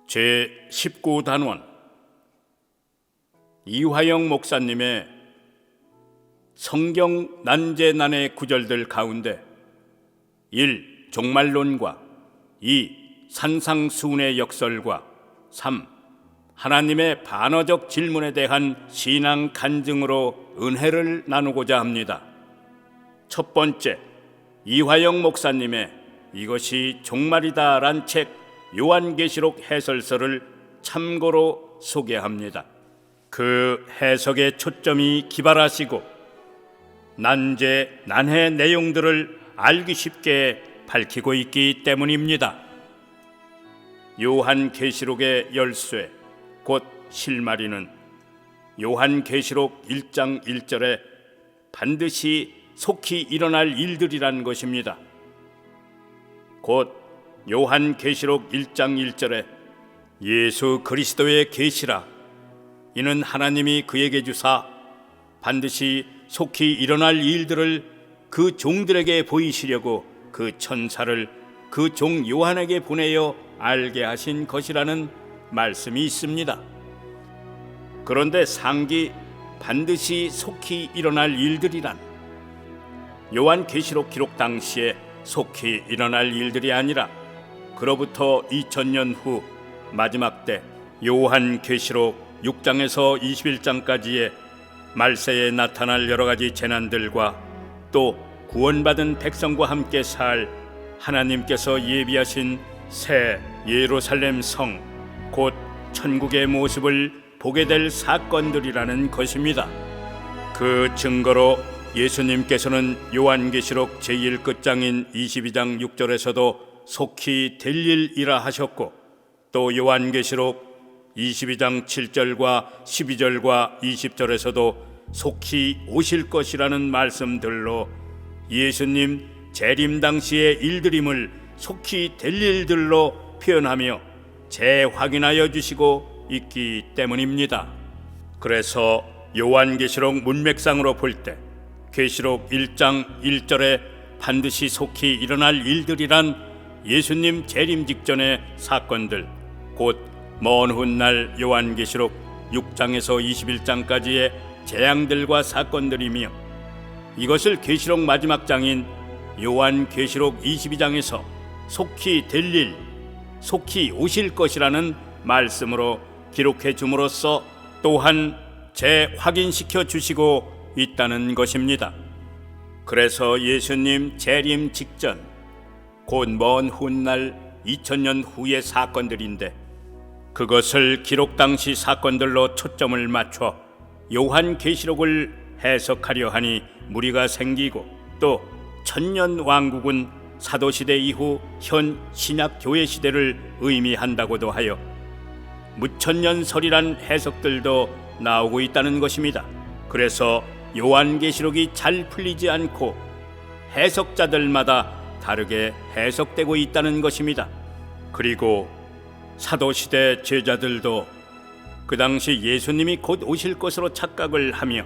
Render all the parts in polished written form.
제19단원 이화영 목사님의 성경 난제난의 구절들 가운데 1. 종말론과 2. 산상수훈의 역설과 3. 하나님의 반어적 질문에 대한 신앙 간증으로 은혜를 나누고자 합니다. 첫 번째, 이화영 목사님의 이것이 종말이다란 책 요한계시록 해설서를 참고로 소개합니다. 그 해석의 초점이 기발하시고 난제, 난해 내용들을 알기 쉽게 밝히고 있기 때문입니다. 요한계시록의 열쇠, 곧 실마리는 요한계시록 1장 1절에 반드시 속히 일어날 일들이란 것입니다. 곧 요한계시록 1장 1절에 예수 그리스도의 계시라, 이는 하나님이 그에게 주사 반드시 속히 일어날 일들을 그 종들에게 보이시려고 그 천사를 그 종 요한에게 보내어 알게 하신 것이라는 말씀이 있습니다. 그런데 상기 반드시 속히 일어날 일들이란 요한계시록 기록 당시에 속히 일어날 일들이 아니라 그로부터 2000년 후 마지막 때 요한계시록 6장에서 21장까지의 말세에 나타날 여러 가지 재난들과 또 구원받은 백성과 함께 살 하나님께서 예비하신 새 예루살렘 성, 곧 천국의 모습을 보게 될 사건들이라는 것입니다. 그 증거로 예수님께서는 요한계시록 제1끝장인 22장 6절에서도 속히 될 일이라 하셨고, 또 요한계시록 22장 7절과 12절과 20절에서도 속히 오실 것이라는 말씀들로 예수님 재림 당시의 일들임을 속히 될 일들로 표현하며 재확인하여 주시고 있기 때문입니다. 그래서 요한계시록 문맥상으로 볼 때 계시록 1장 1절에 반드시 속히 일어날 일들이란 예수님 재림 직전의 사건들, 곧 먼 훗날 요한계시록 6장에서 21장까지의 재앙들과 사건들이며, 이것을 계시록 마지막 장인 요한계시록 22장에서 속히 될 일, 속히 오실 것이라는 말씀으로 기록해 줌으로써 또한 재확인시켜 주시고 있다는 것입니다. 그래서 예수님 재림 직전, 곧 먼 훗날 2000년 후의 사건들인데, 그것을 기록 당시 사건들로 초점을 맞춰 요한계시록을 해석하려 하니 무리가 생기고, 또 천년 왕국은 사도시대 이후 현 신약교회 시대를 의미한다고도 하여 무천년설이란 해석들도 나오고 있다는 것입니다. 그래서 요한계시록이 잘 풀리지 않고 해석자들마다 다르게 해석되고 있다는 것입니다. 그리고 사도시대 제자들도 그 당시 예수님이 곧 오실 것으로 착각을 하며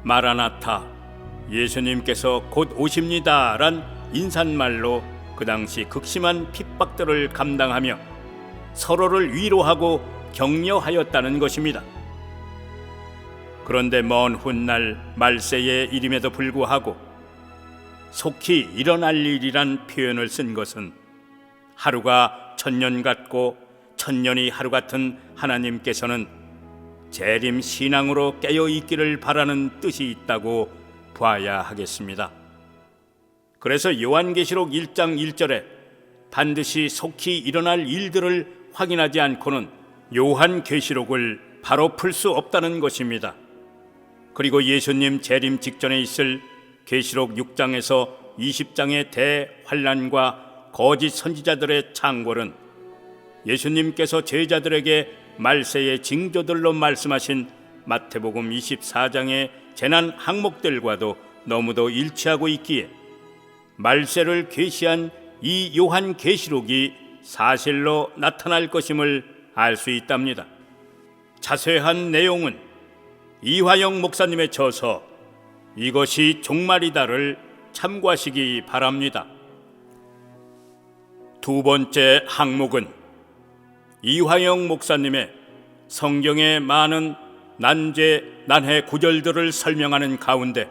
마라나타, 예수님께서 곧 오십니다 란 인사말로 그 당시 극심한 핍박들을 감당하며 서로를 위로하고 격려하였다는 것입니다. 그런데 먼 훗날 말세의 일임에도 불구하고 속히 일어날 일이란 표현을 쓴 것은 하루가 천년 같고 천년이 하루 같은 하나님께서는 재림 신앙으로 깨어 있기를 바라는 뜻이 있다고 봐야 하겠습니다. 그래서 요한계시록 1장 1절에 반드시 속히 일어날 일들을 확인하지 않고는 요한계시록을 바로 풀 수 없다는 것입니다. 그리고 예수님 재림 직전에 있을 계시록 6장에서 20장의 대환란과 거짓 선지자들의 창궐은 예수님께서 제자들에게 말세의 징조들로 말씀하신 마태복음 24장의 재난 항목들과도 너무도 일치하고 있기에 말세를 계시한 이 요한계시록이 사실로 나타날 것임을 알 수 있답니다. 자세한 내용은 이화영 목사님의 저서 이것이 종말이다를 참고하시기 바랍니다. 두 번째 항목은 이화영 목사님의 성경의 많은 난제 난해 구절들을 설명하는 가운데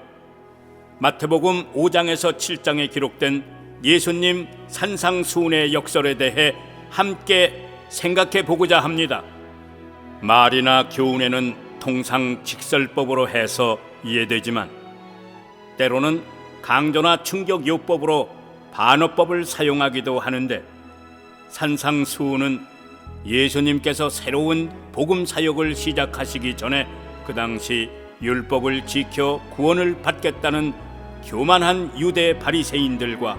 마태복음 5장에서 7장에 기록된 예수님 산상수훈의 역설에 대해 함께 생각해 보고자 합니다. 말이나 교훈에는 통상 직설법으로 해서 이해되지만 때로는 강조나 충격요법으로 반어법을 사용하기도 하는데, 산상수훈은 예수님께서 새로운 복음 사역을 시작하시기 전에 그 당시 율법을 지켜 구원을 받겠다는 교만한 유대 바리새인들과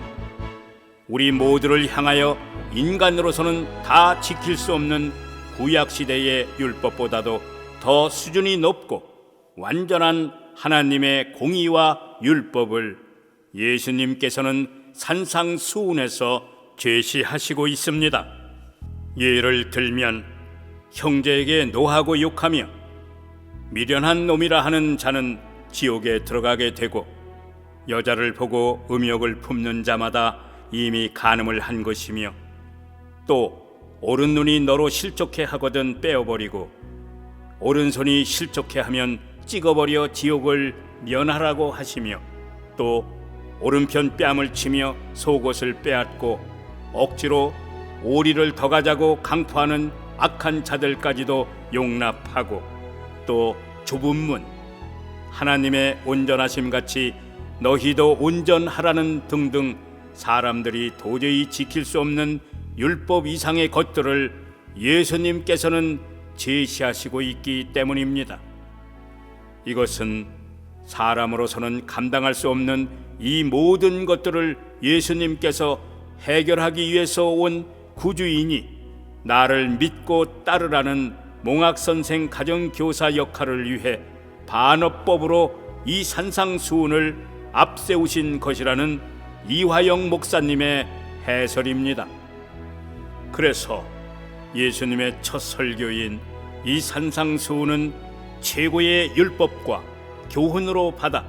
우리 모두를 향하여 인간으로서는 다 지킬 수 없는 구약시대의 율법보다도 더 수준이 높고 완전한 하나님의 공의와 율법을 예수님께서는 산상수훈에서 제시하시고 있습니다. 예를 들면 형제에게 노하고 욕하며 미련한 놈이라 하는 자는 지옥에 들어가게 되고, 여자를 보고 음욕을 품는 자마다 이미 간음을 한 것이며, 또 오른눈이 너로 실족해 하거든 빼어버리고 오른손이 실족해 하면 찍어버려 지옥을 면하라고 하시며, 또 오른편 뺨을 치며 속옷을 빼앗고 억지로 오리를 더 가자고 강포하는 악한 자들까지도 용납하고, 또 좁은 문, 하나님의 온전하심 같이 너희도 온전하라는 등등 사람들이 도저히 지킬 수 없는 율법 이상의 것들을 예수님께서는 제시하시고 있기 때문입니다. 이것은 사람으로서는 감당할 수 없는 이 모든 것들을 예수님께서 해결하기 위해서 온 구주이니 나를 믿고 따르라는 몽학선생 가정교사 역할을 위해 반어법으로 이 산상수훈을 앞세우신 것이라는 이화영 목사님의 해설입니다. 그래서 예수님의 첫 설교인 이 산상수훈은 최고의 율법과 교훈으로 받아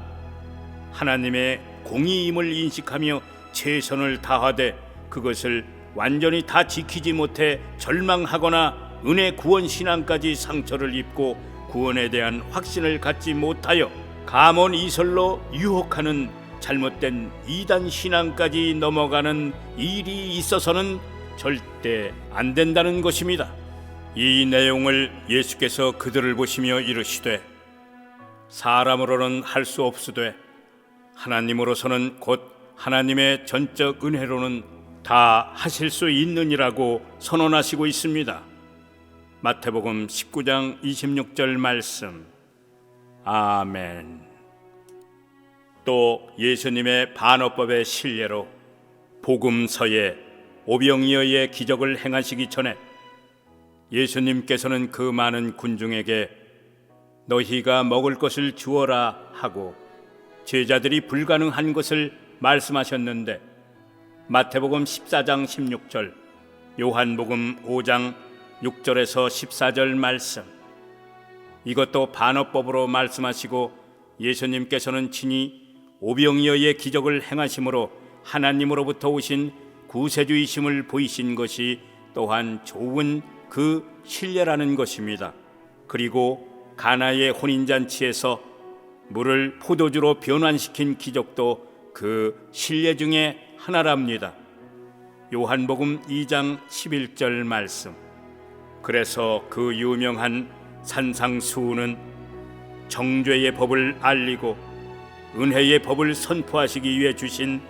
하나님의 공의임을 인식하며 최선을 다하되 그것을 완전히 다 지키지 못해 절망하거나 은혜 구원 신앙까지 상처를 입고 구원에 대한 확신을 갖지 못하여 가문 이설로 유혹하는 잘못된 이단 신앙까지 넘어가는 일이 있어서는 절대 안 된다는 것입니다. 이 내용을 예수께서 그들을 보시며 이르시되, 사람으로는 할 수 없으되 하나님으로서는 곧 하나님의 전적 은혜로는 다 하실 수 있느니라고 선언하시고 있습니다. 마태복음 19장 26절 말씀. 아멘. 또 예수님의 반어법의 실례로 복음서에 오병이어의 기적을 행하시기 전에 예수님께서는 그 많은 군중에게 너희가 먹을 것을 주어라 하고 제자들이 불가능한 것을 말씀하셨는데, 마태복음 14장 16절, 요한복음 5장 6절에서 14절 말씀, 이것도 반어법으로 말씀하시고 예수님께서는 친히 오병이어의 기적을 행하심으로 하나님으로부터 오신 구세주이심을 보이신 것이 또한 좋은 그 신뢰라는 것입니다. 그리고 가나의 혼인잔치에서 물을 포도주로 변환시킨 기적도 그 신뢰 중에 하나랍니다. 요한복음 2장 11절 말씀. 그래서 그 유명한 산상수훈은 정죄의 법을 알리고 은혜의 법을 선포하시기 위해 주신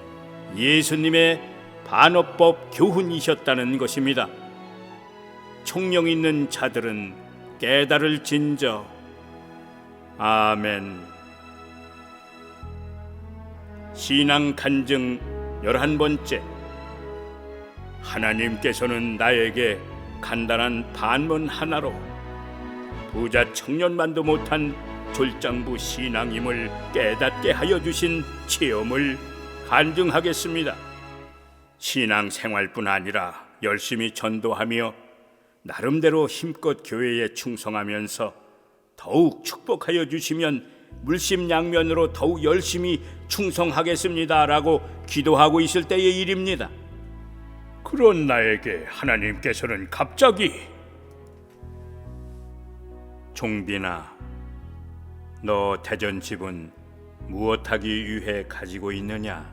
예수님의 반어법 교훈이셨다는 것입니다. 총명 있는 자들은 깨달을진저. 아멘. 신앙 간증 11번째. 하나님께서는 나에게 간단한 반문 하나로 부자 청년만도 못한 졸장부 신앙임을 깨닫게 하여 주신 체험을 간증하겠습니다. 신앙생활뿐 아니라 열심히 전도하며 나름대로 힘껏 교회에 충성하면서 더욱 축복하여 주시면 물심양면으로 더욱 열심히 충성하겠습니다라고 기도하고 있을 때의 일입니다. 그런 나에게 하나님께서는 갑자기 종빈아, 너 대전 집은 무엇하기 위해 가지고 있느냐?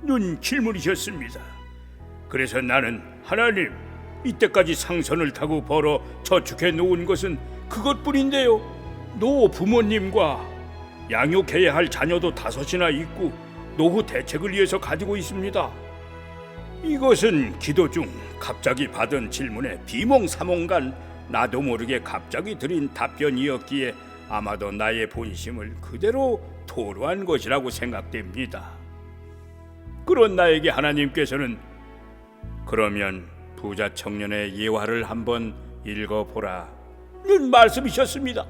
는 질문이셨습니다. 그래서 나는 하나님, 이때까지 상선을 타고 벌어 저축해 놓은 것은 그것뿐인데요. 노 부모님과 양육해야 할 자녀도 5이나 있고 노후 대책을 위해서 가지고 있습니다. 이것은 기도 중 갑자기 받은 질문에 비몽사몽간 나도 모르게 갑자기 드린 답변이었기에 아마도 나의 본심을 그대로 토로한 것이라고 생각됩니다. 그런 나에게 하나님께서는 그러면 부자 청년의 예화를 한번 읽어보라 는 말씀이셨습니다.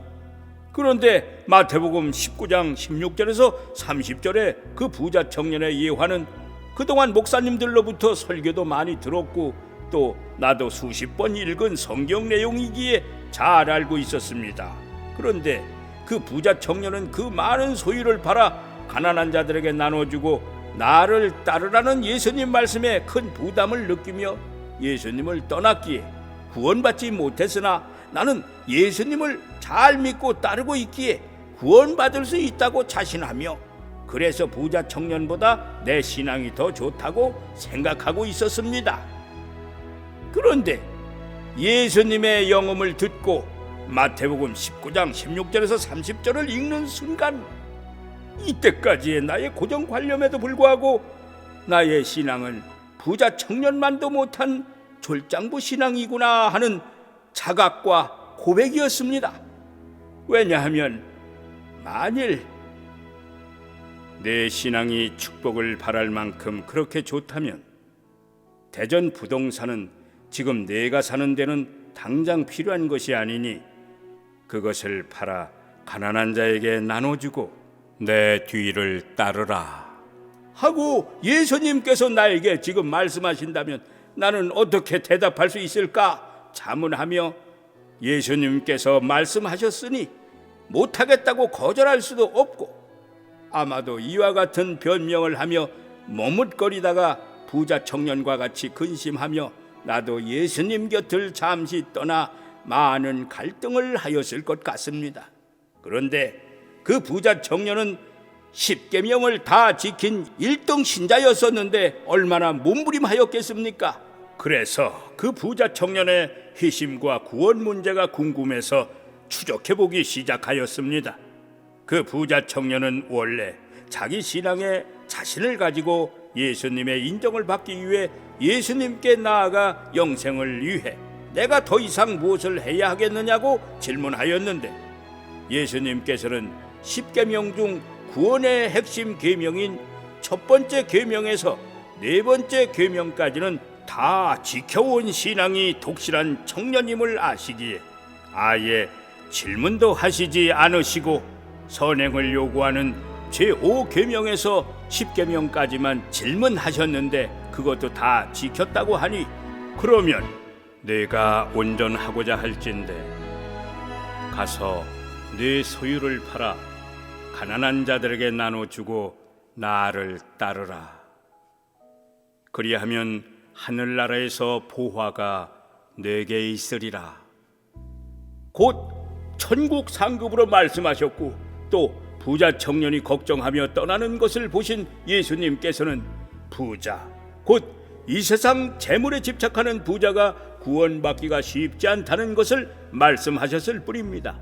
그런데 마태복음 19장 16절에서 30절에 그 부자 청년의 예화는 그동안 목사님들로부터 설교도 많이 들었고 또 나도 수십 번 읽은 성경 내용이기에 잘 알고 있었습니다. 그런데 그 부자 청년은 그 많은 소유를 팔아 가난한 자들에게 나눠주고 나를 따르라는 예수님 말씀에 큰 부담을 느끼며 예수님을 떠났기에 구원받지 못했으나 나는 예수님을 잘 믿고 따르고 있기에 구원받을 수 있다고 자신하며 그래서 부자 청년보다 내 신앙이 더 좋다고 생각하고 있었습니다. 그런데 예수님의 영음을 듣고 마태복음 19장 16절에서 30절을 읽는 순간 이때까지의 나의 고정관념에도 불구하고 나의 신앙은 부자 청년만도 못한 졸장부 신앙이구나 하는 자각과 고백이었습니다. 왜냐하면 만일 내 신앙이 축복을 바랄 만큼 그렇게 좋다면 대전 부동산은 지금 내가 사는 데는 당장 필요한 것이 아니니 그것을 팔아 가난한 자에게 나눠주고 내 뒤를 따르라 하고 예수님께서 나에게 지금 말씀하신다면 나는 어떻게 대답할 수 있을까 자문하며 예수님께서 말씀하셨으니 못하겠다고 거절할 수도 없고 아마도 이와 같은 변명을 하며 머뭇거리다가 부자 청년과 같이 근심하며 나도 예수님 곁을 잠시 떠나 많은 갈등을 하였을 것 같습니다. 그런데 그 부자 청년은 10계명을 다 지킨 1등 신자였었는데 얼마나 몸부림하였겠습니까? 그래서 그 부자 청년의 희심과 구원 문제가 궁금해서 추적해보기 시작하였습니다. 그 부자 청년은 원래 자기 신앙에 자신을 가지고 예수님의 인정을 받기 위해 예수님께 나아가 영생을 위해 내가 더 이상 무엇을 해야 하겠느냐고 질문하였는데 예수님께서는 10계명 중 구원의 핵심 계명인 첫 번째 계명에서 네 번째 계명까지는 다 지켜온 신앙이 독실한 청년임을 아시기에 아예 질문도 하시지 않으시고 선행을 요구하는 제5계명에서 10계명까지만 질문하셨는데 그것도 다 지켰다고 하니 그러면 내가 온전하고자 할진대 가서 네 소유를 팔아 가난한 자들에게 나눠주고 나를 따르라. 그리하면 하늘나라에서 보화가 내게 있으리라. 곧 천국 상급으로 말씀하셨고 또 부자 청년이 걱정하며 떠나는 것을 보신 예수님께서는 부자 곧 이 세상 재물에 집착하는 부자가 구원받기가 쉽지 않다는 것을 말씀하셨을 뿐입니다.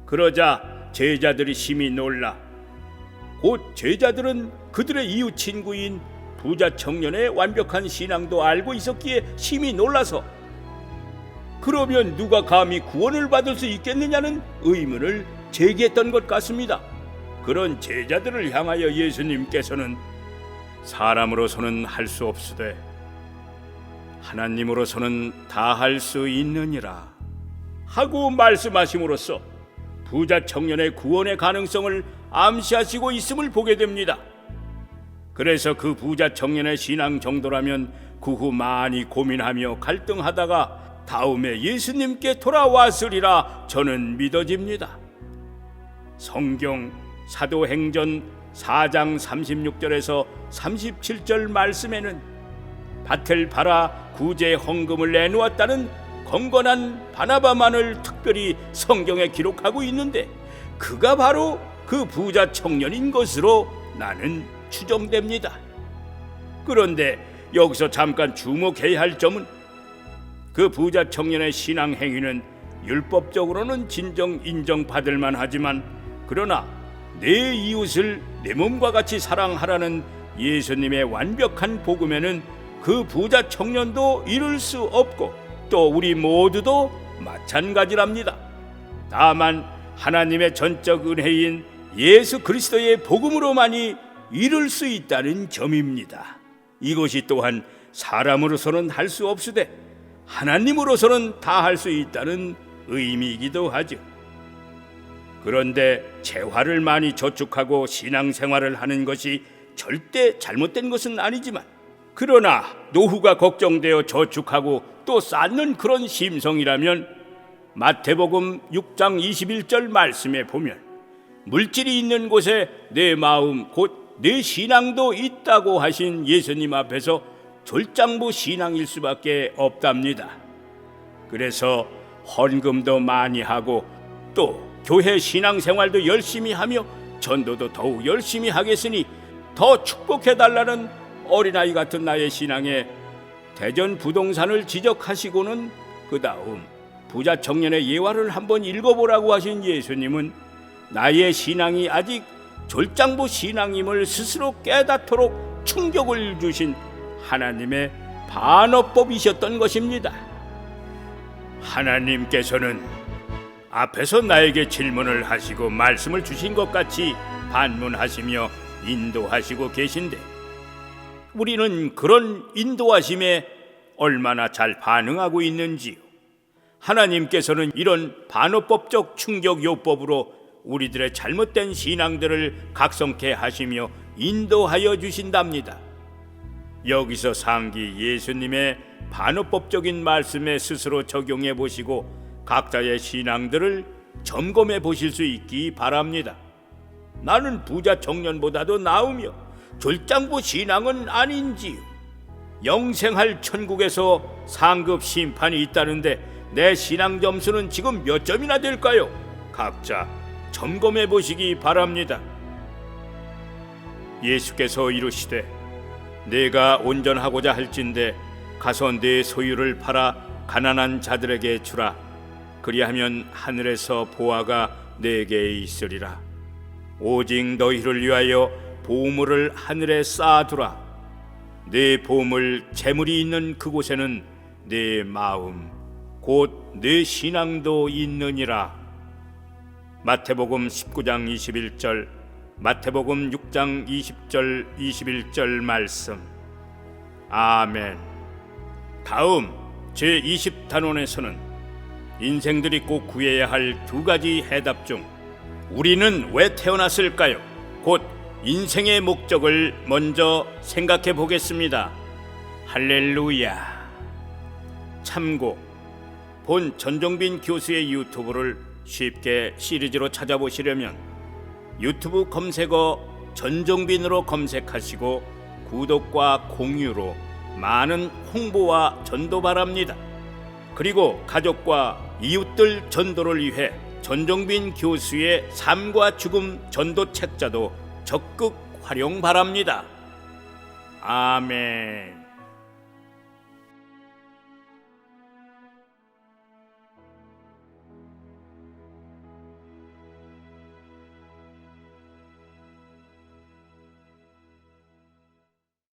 그러자 제자들이 심히 놀라 곧 제자들은 그들의 이웃 친구인 부자 청년의 완벽한 신앙도 알고 있었기에 심히 놀라서 그러면 누가 감히 구원을 받을 수 있겠느냐는 의문을 제기했던 것 같습니다. 그런 제자들을 향하여 예수님께서는 사람으로서는 할 수 없으되 하나님으로서는 다 할 수 있느니라 하고 말씀하심으로써 부자 청년의 구원의 가능성을 암시하시고 있음을 보게 됩니다. 그래서 그 부자 청년의 신앙 정도라면 그 후 많이 고민하며 갈등하다가 다음에 예수님께 돌아왔으리라 저는 믿어집니다. 성경 사도행전 4장 36절에서 37절 말씀에는 밭을 팔아 구제 헌금을 내놓았다는 건건한 바나바만을 특별히 성경에 기록하고 있는데 그가 바로 그 부자 청년인 것으로 나는 추정됩니다. 그런데 여기서 잠깐 주목해야 할 점은 그 부자 청년의 신앙 행위는 율법적으로는 진정 인정받을 만하지만 그러나 내 이웃을 내 몸과 같이 사랑하라는 예수님의 완벽한 복음에는 그 부자 청년도 이룰 수 없고 또 우리 모두도 마찬가지랍니다. 다만 하나님의 전적 은혜인 예수 그리스도의 복음으로만이 이룰 수 있다는 점입니다. 이것이 또한 사람으로서는 할 수 없으되 하나님으로서는 다 할 수 있다는 의미이기도 하죠. 그런데 재화를 많이 저축하고 신앙생활을 하는 것이 절대 잘못된 것은 아니지만 그러나 노후가 걱정되어 저축하고 또 쌓는 그런 심성이라면 마태복음 6장 21절 말씀에 보면 물질이 있는 곳에 내 마음 곧 내 신앙도 있다고 하신 예수님 앞에서 졸장부 신앙일 수밖에 없답니다. 그래서 헌금도 많이 하고 또 교회 신앙생활도 열심히 하며 전도도 더욱 열심히 하겠으니 더 축복해달라는 어린아이 같은 나의 신앙에 대전 부동산을 지적하시고는 그 다음 부자 청년의 예화를 한번 읽어보라고 하신 예수님은 나의 신앙이 아직 졸장부 신앙임을 스스로 깨닫도록 충격을 주신 하나님의 반어법이셨던 것입니다. 하나님께서는 앞에서 나에게 질문을 하시고 말씀을 주신 것 같이 반문하시며 인도하시고 계신데 우리는 그런 인도하심에 얼마나 잘 반응하고 있는지요. 하나님께서는 이런 반어법적 충격 요법으로 우리들의 잘못된 신앙들을 각성케 하시며 인도하여 주신답니다. 여기서 상기 예수님의 반어법적인 말씀에 스스로 적용해 보시고 각자의 신앙들을 점검해 보실 수 있기 바랍니다. 나는 부자 청년보다도 나으며 졸장부 신앙은 아닌지요. 영생할 천국에서 상급 심판이 있다는데 내 신앙 점수는 지금 몇 점이나 될까요? 각자 점검해 보시기 바랍니다. 예수께서 이르시되 내가 온전하고자 할진대 가서 내 소유를 팔아 가난한 자들에게 주라. 그리하면 하늘에서 보화가 내게 있으리라. 오직 너희를 위하여 보물을 하늘에 쌓아두라. 내 보물 재물이 있는 그곳에는 내 마음 곧 내 신앙도 있느니라. 마태복음 19장 21절, 마태복음 6장 20절 21절 말씀. 아멘. 다음 제20단원에서는 인생들이 꼭 구해야 할 두 가지 해답 중 우리는 왜 태어났을까요? 곧 인생의 목적을 먼저 생각해 보겠습니다. 할렐루야. 참고 본 전종빈 교수의 유튜브를 쉽게 시리즈로 찾아보시려면 유튜브 검색어 전종빈으로 검색하시고 구독과 공유로 많은 홍보와 전도 바랍니다. 그리고 가족과 이웃들 전도를 위해 전종빈 교수의 삶과 죽음 전도 책자도 적극 활용 바랍니다. 아멘.